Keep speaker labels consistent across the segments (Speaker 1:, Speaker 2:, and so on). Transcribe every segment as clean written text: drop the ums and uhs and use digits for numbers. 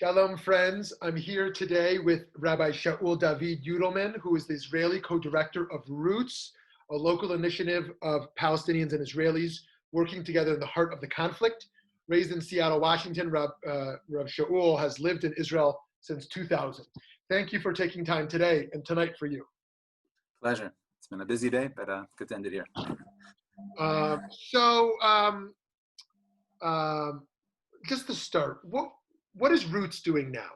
Speaker 1: Shalom, friends. I'm here today with Rabbi Shaul David Judelman, who is the Israeli co-director of Roots, a local initiative of Palestinians and Israelis working together in the heart of the conflict. Raised in Seattle, Washington, Rabbi Shaul has lived in Israel since 2000. Thank you for taking time today and tonight for you.
Speaker 2: Pleasure. It's been a busy day, but good to end it here.
Speaker 1: Just to start, what is Roots doing now?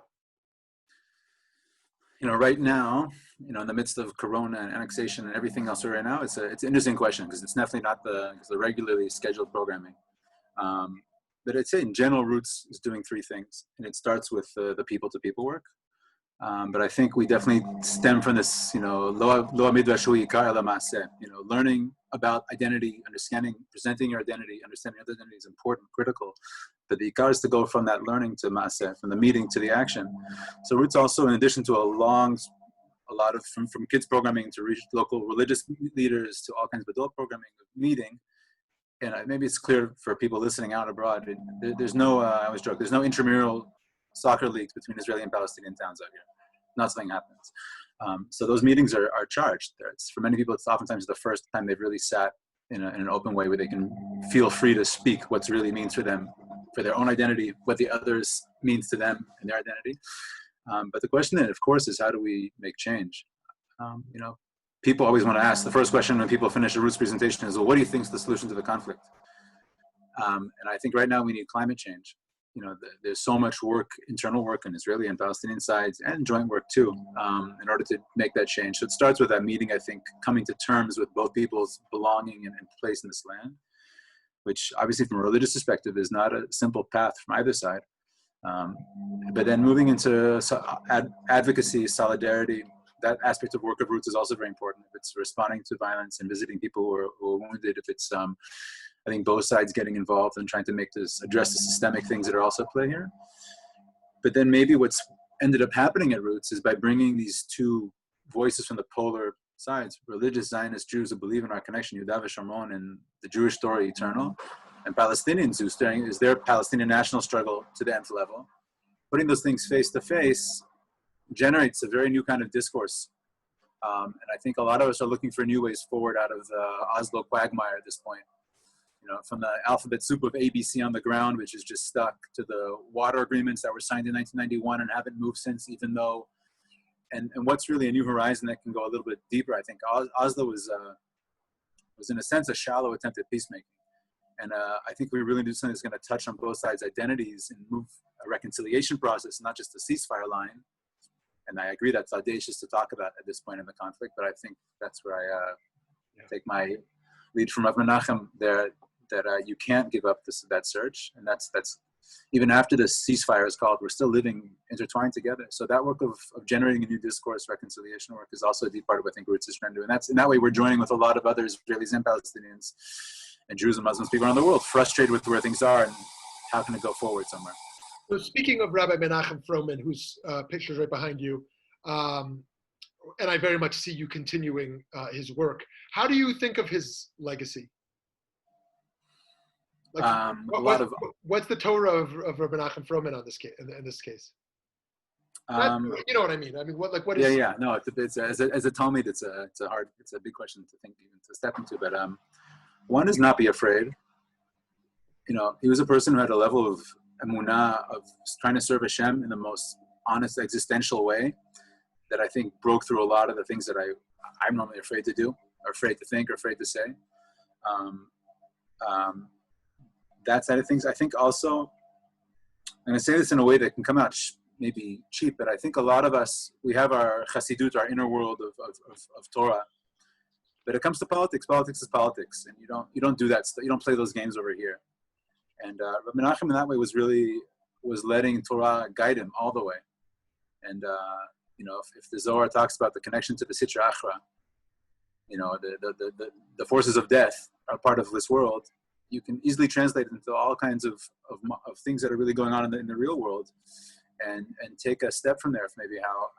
Speaker 2: Right now, in the midst of Corona and annexation and everything else right now, it's an interesting question because it's definitely not the regularly scheduled programming. But I'd say in general, Roots is doing three things, and it starts with the people-to-people work. But I think we definitely stem from this, learning about identity, presenting your identity, understanding other identity is important, critical. But the ikar is to go from that learning to maaseh, from the meeting to the action. So Roots also, in addition to a lot of, from kids programming to reach local religious leaders to all kinds of adult programming, meeting, and maybe it's clear for people listening out abroad, there's no, I always joke, there's no intramural soccer leagues between Israeli and Palestinian towns out here. Not something happens. So those meetings are charged. For many people, it's oftentimes the first time they've really sat in an open way where they can feel free to speak what really means for them, for their own identity, what the others means to them and their identity. But the question then, of course, is how do we make change? People always want to ask, the first question when people finish a Roots presentation is, well, what do you think is the solution to the conflict? And I think right now we need climate change. There's so much work, internal work on Israeli and Palestinian sides, and joint work too, in order to make that change. So it starts with that meeting, I think, coming to terms with both people's belonging and place in this land, which obviously from a religious perspective is not a simple path from either side. But then moving into advocacy, solidarity, that aspect of work of Roots is also very important. If it's responding to violence and visiting people who are wounded, if it's I think both sides getting involved and trying to address the systemic things that are also at play here. But then maybe what's ended up happening at Roots is by bringing these two voices from the polar sides, religious Zionist Jews who believe in our connection, Yehuda v'Shamron, and the Jewish story eternal, and Palestinians who is their Palestinian national struggle to the nth level. Putting those things face to face generates a very new kind of discourse. And I think a lot of us are looking for new ways forward out of the Oslo quagmire at this point. From the alphabet soup of ABC on the ground, which is just stuck, to the water agreements that were signed in 1991 and haven't moved since, even though, and what's really a new horizon that can go a little bit deeper. I think Oslo was in a sense a shallow attempt at peacemaking. And I think we really do something that's going to touch on both sides' identities and move a reconciliation process, not just a ceasefire line. And I agree that's audacious to talk about at this point in the conflict, but I think that's where I take my lead from Rav Menachem there, that you can't give up that search. And that's even after this ceasefire is called, we're still living intertwined together. So that work of generating a new discourse, reconciliation work is also a deep part of what I think Roots is trying to do. And that's in that way we're joining with a lot of other Israelis and Palestinians and Jews and Muslims, people around the world, frustrated with where things are and how can it go forward somewhere.
Speaker 1: So speaking of Rabbi Menachem Froman, whose picture is right behind you, and I very much see you continuing his work, how do you think of his legacy? What's the Torah of Rabbi Menachem Froman on this case? In this case, you know what I mean. I mean, what is?
Speaker 2: Yeah. No, it's as a Talmud, it's a big question to think, even to step into. But one is not be afraid. He was a person who had a level of emunah, of trying to serve Hashem in the most honest, existential way, that I think broke through a lot of the things that I'm normally afraid to do, or afraid to think, or afraid to say. That side of things. I think also, and I say this in a way that can come out maybe cheap, but I think a lot of us, we have our chassidut, our inner world of Torah. But it comes to politics. Politics is politics, and you don't do that. You don't play those games over here. And Rabbi Menachem in that way was letting Torah guide him all the way. And if the Zohar talks about the connection to the Sitra Achra, the forces of death are part of this world, you can easily translate it into all kinds of things that are really going on in the real world, and take a step from there for maybe how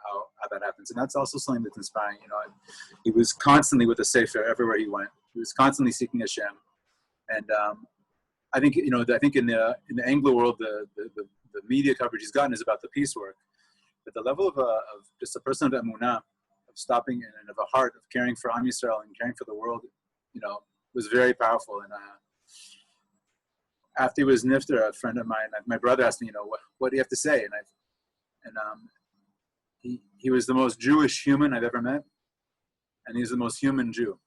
Speaker 2: that happens. And that's also something that's inspiring. He was constantly with the Sefer everywhere he went. He was constantly seeking Hashem. And I think in the Anglo world, the the media coverage he's gotten is about the peace work. But the level of just a person of emunah, of stopping and of a heart of caring for Am Yisrael and caring for the world, was very powerful. And after he was nifter, a friend of mine, my brother asked me, what do you have to say? He was the most Jewish human I've ever met, and he's the most human Jew.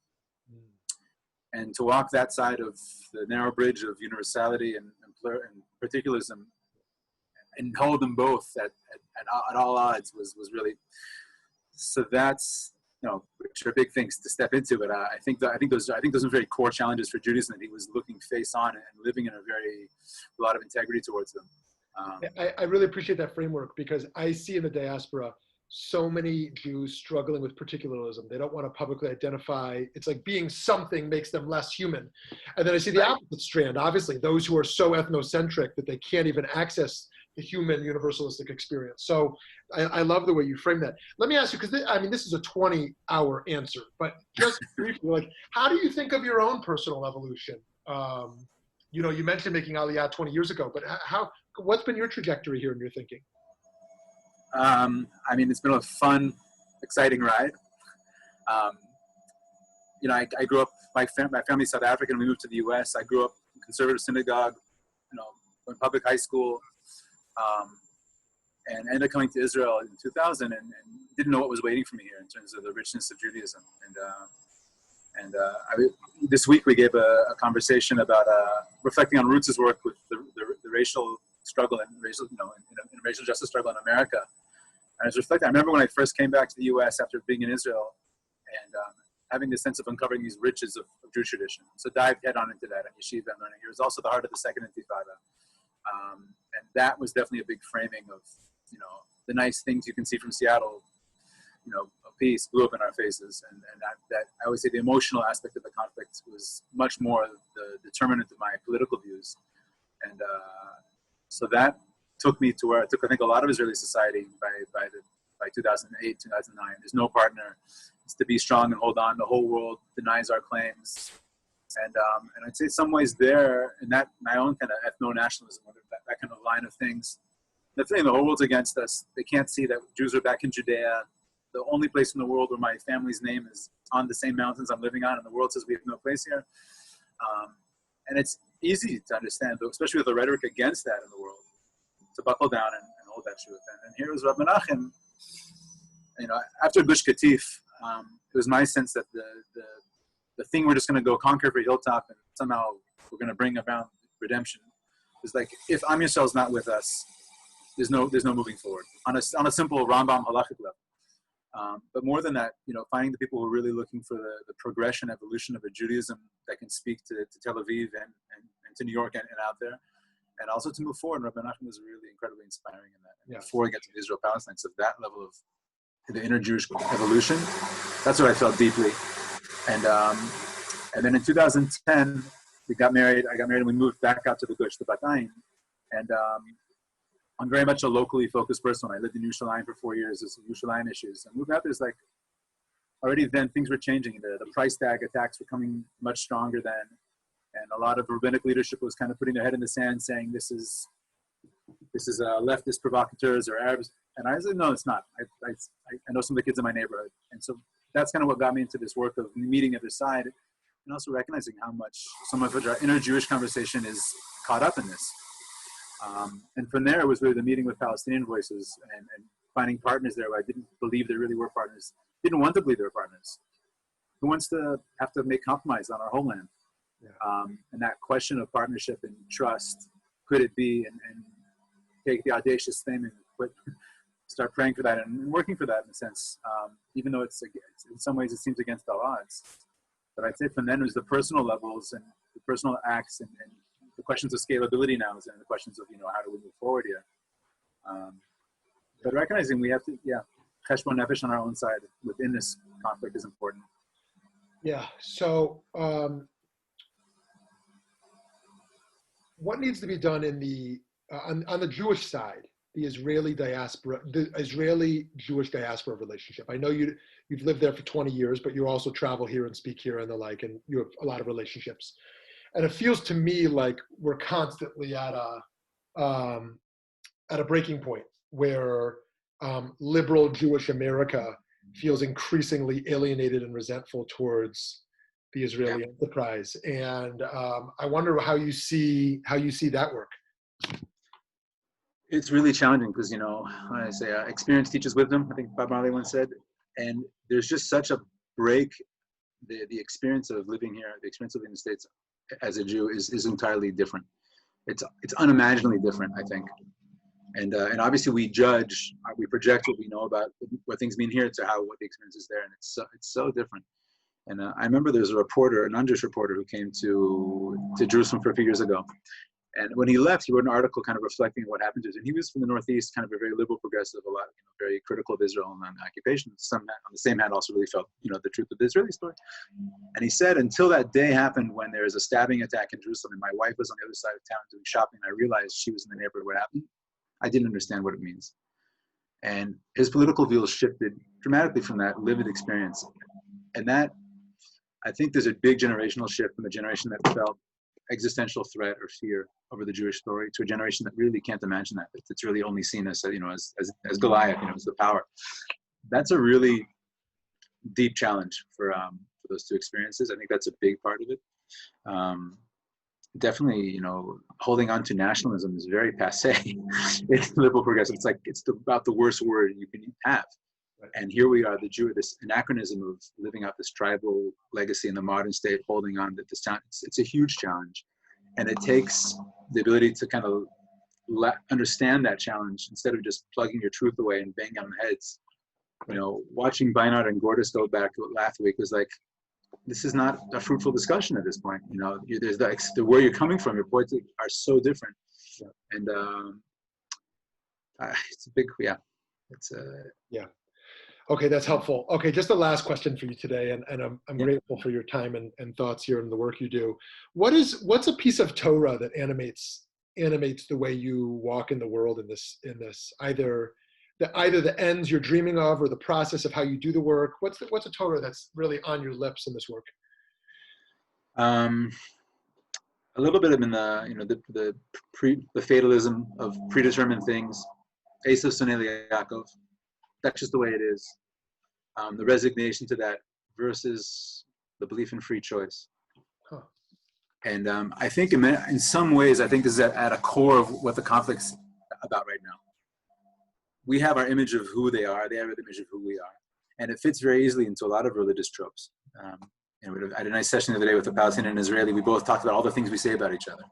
Speaker 2: And to walk that side of the narrow bridge of universality and particularism, and hold them both at all odds was really. So that's which are big things to step into. But I think those are very core challenges for Judaism that he was looking face on and living in a lot of integrity towards them.
Speaker 1: I really appreciate that framework, because I see in the diaspora so many Jews struggling with particularism. They don't want to publicly identify. It's like being something makes them less human. And then I see the opposite strand, obviously, those who are so ethnocentric that they can't even access the human universalistic experience. So I love the way you frame that. Let me ask you, because this is a 20-hour answer, but just briefly, how do you think of your own personal evolution? You mentioned making Aliyah 20 years ago, but what's been your trajectory here in your thinking?
Speaker 2: It's been a fun, exciting ride. I grew up, my family's South African, we moved to the US. I grew up in conservative synagogue, went public high school, and ended up coming to Israel in 2000 and didn't know what was waiting for me here in terms of the richness of Judaism. This week we gave a conversation about reflecting on Roots' work with the racial struggle and racial justice struggle in America. And I was reflecting. I remember when I first came back to the U.S. after being in Israel, and having this sense of uncovering these riches of Jewish tradition. So dived head on into that at yeshiva and learning. It was also the heart of the Second Intifada, and that was definitely a big framing of the nice things you can see from Seattle. Peace blew up in our faces, and that I would say the emotional aspect of the conflict was much more the determinant of my political views, and so that took me to where it took, I think, a lot of Israeli society by 2008, 2009. There's no partner. It's to be strong and hold on. The whole world denies our claims, and I'd say in some ways there, in that my own kind of ethno-nationalism, that kind of line of things. The thing, the whole world's against us. They can't see that Jews are back in Judea, the only place in the world where my family's name is on the same mountains I'm living on, and the world says we have no place here. And it's easy to understand, especially with the rhetoric against that in the world, to buckle down and hold that truth. And here was Rabbi Menachem. After Gush Katif, it was my sense that the thing we're just going to go conquer every hilltop and somehow we're going to bring about redemption is like, if Am Yisrael's not with us, there's no moving forward on a simple Rambam halachic level. But more than that, finding the people who are really looking for the progression, evolution of a Judaism that can speak to Tel Aviv and to New York and out there, and also to move forward. And Rabbi Nachman was really incredibly inspiring in that. And before I get to the Israel-Palestine, so that level of the inner Jewish evolution, that's what I felt deeply. And then in 2010, we got married. I got married, and we moved back out to the Gush, the Batayin. And I'm very much a locally focused person. I lived in Yerushalayim for 4 years. There's Yerushalayim issues. And moved out there's already then things were changing. The price tag attacks were coming much stronger then. And a lot of rabbinic leadership was kind of putting their head in the sand saying this is leftist provocateurs or Arabs. And I said, no, it's not. I know some of the kids in my neighborhood. And so that's kind of what got me into this work of meeting the other side and also recognizing how much some of our inner Jewish conversation is caught up in this. And from there, it was really the meeting with Palestinian voices and finding partners there where I didn't believe there really were partners, didn't want to believe there were partners. Who wants to have to make compromise on our homeland? Yeah. And that question of partnership and trust, could it be, and take the audacious thing and start praying for that and working for that in a sense, even though it's in some ways it seems against all odds. But I'd say from then it was the personal levels and the personal acts and the questions of scalability now and the questions of, how do we move forward here? But recognizing we have to, cheshbon nefesh on our own side within this conflict is important.
Speaker 1: Yeah, so what needs to be done in the on the Jewish side, the Israeli Jewish diaspora relationship? I know you've lived there for 20 years, but you also travel here and speak here and the like, and you have a lot of relationships. And it feels to me like we're constantly at at a breaking point where liberal Jewish America feels increasingly alienated and resentful towards the Israeli enterprise. And I wonder how you see that work.
Speaker 2: It's really challenging because, when I say experience teaches wisdom, I think Bob Marley once said, and there's just such a break. The experience of living here, the experience of living in the States as a Jew is entirely different. It's unimaginably different, I think. And obviously we judge, we project what we know about what things mean here to what the experience is there, and it's so different. And I remember there's a reporter, a non-Jewish reporter, who came to Jerusalem for a few years ago. And when he left, he wrote an article kind of reflecting what happened to us. And he was from the Northeast, kind of a very liberal progressive, a lot, very critical of Israel and occupation. On the same hand, also really felt, the truth of the Israeli story. And he said, until that day happened when there was a stabbing attack in Jerusalem and my wife was on the other side of town doing shopping, and I realized she was in the neighborhood, what happened? I didn't understand what it means. And his political views shifted dramatically from that lived experience. And that, I think there's a big generational shift from the generation that felt existential threat or fear over the Jewish story to a generation that really can't imagine that. It's really only seen as Goliath, as the power. That's a really deep challenge for those two experiences. I think that's a big part of it. Definitely, holding on to nationalism is very passé. It's liberal progressive. It's like about the worst word you can have. And here we are, the Jew, this anachronism of living out this tribal legacy in the modern state, holding on to this town. It's a huge challenge. And it takes the ability to kind of understand that challenge instead of just plugging your truth away and banging on heads. Watching Beinart and Gordis go back last week was like, this is not a fruitful discussion at this point. There's where you're coming from, your points are so different. And it's a big,
Speaker 1: Okay, that's helpful. Okay, just the last question for you today, and I'm grateful for your time and thoughts here and the work you do. What's a piece of Torah that animates the way you walk in the world in this either the ends you're dreaming of or the process of how you do the work? What's a Torah that's really on your lips in this work?
Speaker 2: A little bit of the fatalism of predetermined things. Esav Sonei Yaakov. That's just the way it is. The resignation to that versus the belief in free choice.
Speaker 1: Huh.
Speaker 2: And I think in some ways, I think this is at a core of what the conflict's about right now. We have our image of who they are. They have an image of who we are. And it fits very easily into a lot of religious tropes. I had a nice session the other day with a Palestinian and Israeli. We both talked about all the things we say about each other.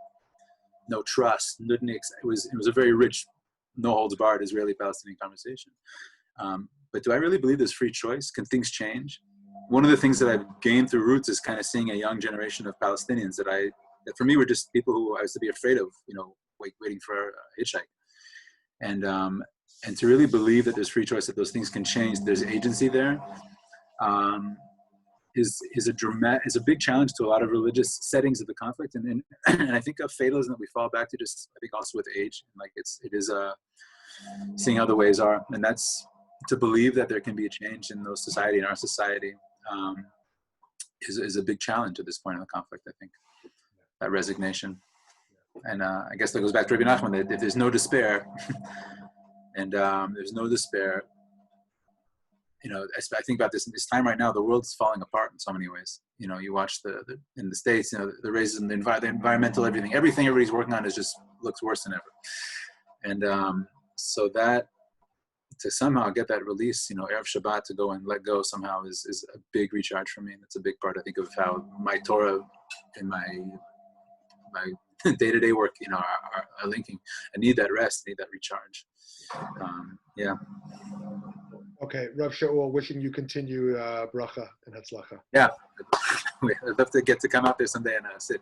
Speaker 2: No trust, nudniks. It was a very rich, no holds barred Israeli-Palestinian conversation. But do I really believe there's free choice? Can things change? One of the things that I've gained through Roots is kind of seeing a young generation of Palestinians that for me were just people who I used to be afraid of, waiting for a hitchhike. And to really believe that there's free choice, that those things can change, there's agency there, is a big challenge to a lot of religious settings of the conflict. And I think of fatalism that we fall back to just, I think also with age, like it is seeing how the ways are. And that's to believe that there can be a change in our society, is a big challenge at this point in the conflict, I think, that resignation. And I guess that goes back to Rabbi Nachman, that if there's no despair, and there's no despair, I think about this time right now, the world's falling apart in so many ways. You watch in the States, the racism, the environmental, everything everybody's working on looks worse than ever. And so that, to somehow get that release, Erev Shabbat, to go and let go somehow is a big recharge for me. And it's a big part, I think, of how my Torah and my day-to-day work, are linking. I need that rest, I need that recharge.
Speaker 1: Okay, Rav Shaul, wishing you continue bracha and hatzlacha.
Speaker 2: Yeah, I'd love to get to come out there someday and sit.